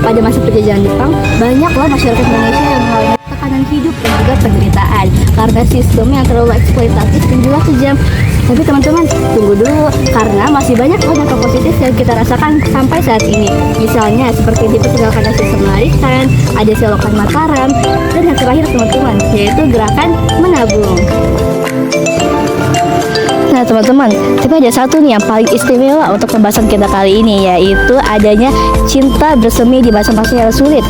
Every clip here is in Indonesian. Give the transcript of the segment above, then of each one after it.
pada masa penjajahan Jepang, banyaklah masyarakat Indonesia yang mengalami tekanan hidup dan juga penderitaan karena sistem yang terlalu eksploitatif dan juga kejam. Tapi teman-teman, tunggu dulu, karena masih banyak dampak positif yang kita rasakan sampai saat ini. Misalnya seperti ditinggalkan sistem melarikan, ada selokan Mataram, dan yang terakhir teman-teman, yaitu gerakan menabung. Nah teman-teman, tapi ada satu nih yang paling istimewa untuk pembahasan kita kali ini, yaitu adanya cinta bersemi di masa-masa yang sulit,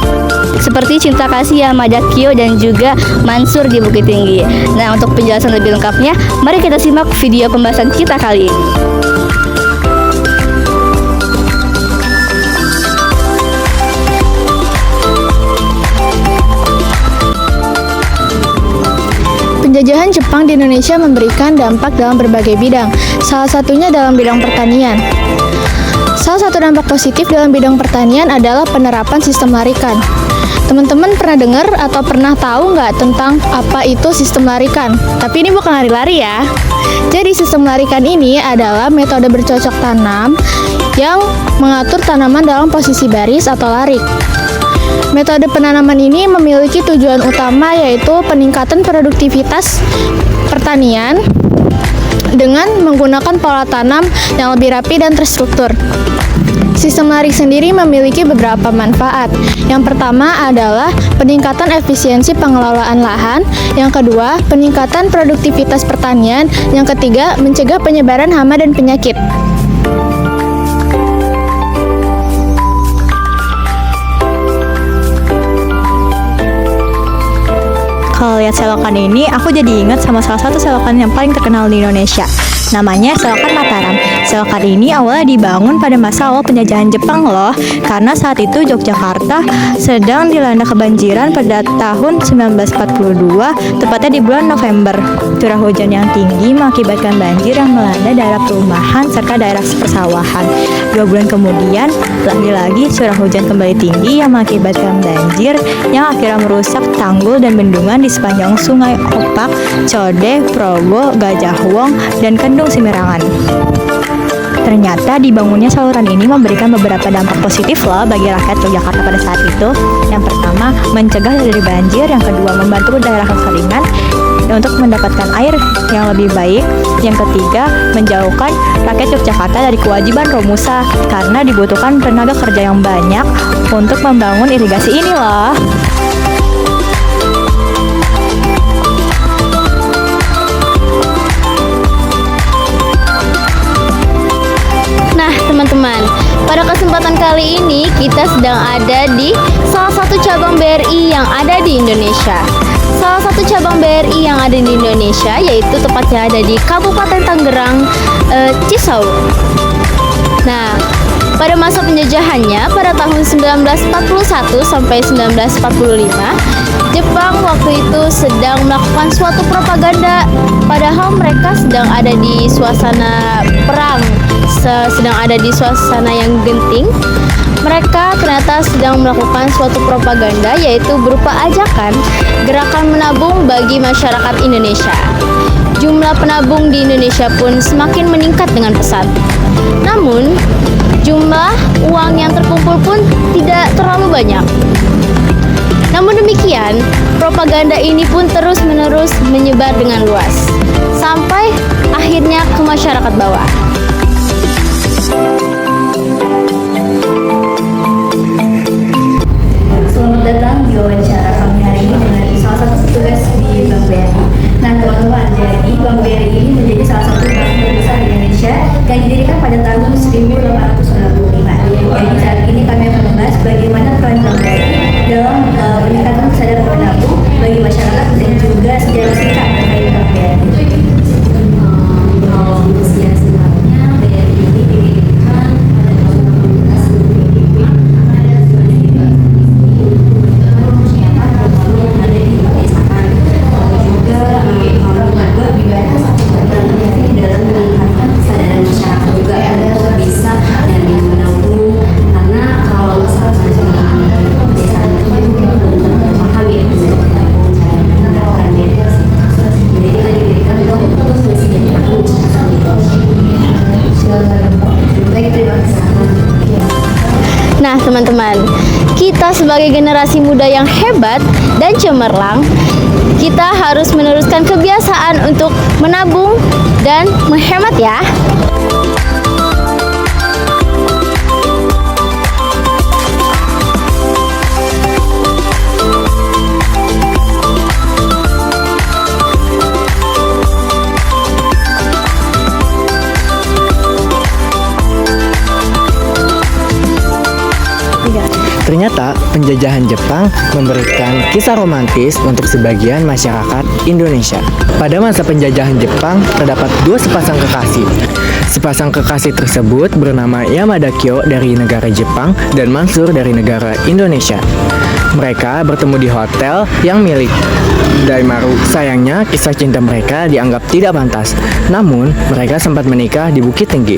seperti cinta kasih Yamada Kyo dan juga Mansur di Bukit Tinggi. Nah untuk penjelasan lebih lengkapnya, mari kita simak video pembahasan kita kali ini. Penjajahan Jepang di Indonesia memberikan dampak dalam berbagai bidang, salah satunya dalam bidang pertanian. Salah satu dampak positif dalam bidang pertanian adalah penerapan sistem larikan. Teman-teman pernah dengar atau pernah tahu nggak tentang apa itu sistem larikan? Tapi ini bukan lari-lari ya. Jadi sistem larikan ini adalah metode bercocok tanam yang mengatur tanaman dalam posisi baris atau larik. Metode penanaman ini memiliki tujuan utama yaitu peningkatan produktivitas pertanian dengan menggunakan pola tanam yang lebih rapi dan terstruktur. Sistem larik sendiri memiliki beberapa manfaat. Yang pertama adalah peningkatan efisiensi pengelolaan lahan, yang kedua peningkatan produktivitas pertanian, yang ketiga mencegah penyebaran hama dan penyakit. Kalau lihat selokan ini, aku jadi ingat sama salah satu selokan yang paling terkenal di Indonesia. Namanya Selokan Mataram. Selokan ini awalnya dibangun pada masa awal penjajahan Jepang loh, karena saat itu Yogyakarta sedang dilanda kebanjiran pada tahun 1942, tepatnya di bulan November. Curah hujan yang tinggi mengakibatkan banjir yang melanda daerah perumahan serta daerah persawahan. 2 bulan kemudian, lagi-lagi curah hujan kembali tinggi yang mengakibatkan banjir yang akhirnya merusak tanggul dan bendungan di sepanjang Sungai Opak, Code, Progo, Gajah Wong, dan Kendung Simerangan. Ternyata dibangunnya saluran ini memberikan beberapa dampak positif loh bagi rakyat Yogyakarta pada saat itu. Yang pertama, mencegah dari banjir. Yang kedua, membantu daerah kekeringan untuk mendapatkan air yang lebih baik. Yang ketiga, menjauhkan rakyat Yogyakarta dari kewajiban Romusa karena dibutuhkan tenaga kerja yang banyak untuk membangun irigasi ini loh. Teman-teman, pada kesempatan kali ini kita sedang ada di salah satu cabang BRI yang ada di Indonesia. Salah satu cabang BRI yang ada di Indonesia yaitu tepatnya ada di Kabupaten Tangerang, Cisauk. Nah, pada masa penjajahannya pada tahun 1941 sampai 1945, Jepang waktu itu sedang melakukan suatu propaganda, padahal mereka sedang ada di suasana perang, sedang ada di suasana yang genting. Mereka ternyata sedang melakukan suatu propaganda yaitu berupa ajakan gerakan menabung bagi masyarakat Indonesia. Jumlah penabung di Indonesia pun semakin meningkat dengan pesat. Namun, jumlah uang yang terkumpul pun tidak terlalu banyak. Namun demikian, propaganda ini pun terus-menerus menyebar dengan luas, sampai akhirnya ke masyarakat bawah. Selamat datang di wawancara kami hari ini dengan salah satu petugas di Bank BRI. Nah teman-teman, jadi Bank BRI ini menjadi salah satu bank terbesar di Indonesia yang didirikan pada tahun 1895. Jadi saat ini kami akan membahas bagaimana peran Bank BRI dalam meningkatkan kesadaran menabung bagi masyarakat dan juga sejarah singkat terkait Bank BRI. Kalau usia sebelumnya BRI ini didirikan pada tahun sebagai generasi muda yang hebat dan cemerlang, kita harus meneruskan kebiasaan untuk menabung dan menghemat ya. Ternyata penjajahan Jepang memberikan kisah romantis untuk sebagian masyarakat Indonesia. Pada masa penjajahan Jepang, terdapat dua sepasang kekasih. Sepasang kekasih tersebut bernama Yamada Kyo dari negara Jepang dan Mansur dari negara Indonesia. Mereka bertemu di hotel yang milik Daimaru. Sayangnya, kisah cinta mereka dianggap tidak pantas. Namun, mereka sempat menikah di Bukit Tinggi.